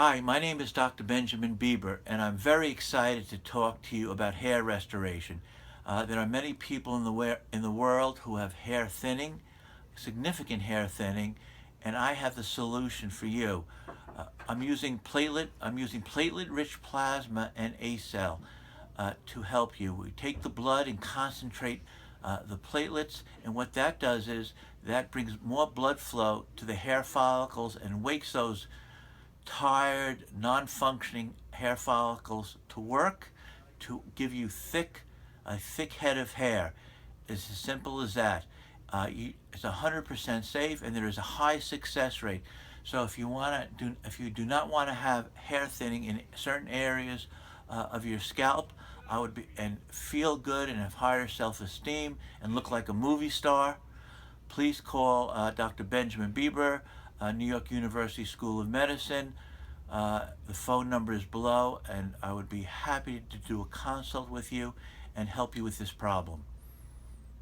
Hi, my name is Dr. Benjamin Bieber, and I'm very excited to talk to you about hair restoration. There are many people in the world who have hair thinning, significant hair thinning, and I have the solution for you. I'm using platelet-rich plasma and A-cell to help you. We take the blood and concentrate the platelets, and what that does is that brings more blood flow to the hair follicles and wakes those tired, non-functioning hair follicles to work to give you a thick head of hair. It's as simple as that. It's 100% safe, and there is a high success rate. So if you do not want to have hair thinning in certain areas of your scalp, and feel good and have higher self-esteem and look like a movie star, please call Dr. Benjamin Bieber, New York University School of Medicine. The phone number is below, and I would be happy to do a consult with you and help you with this problem.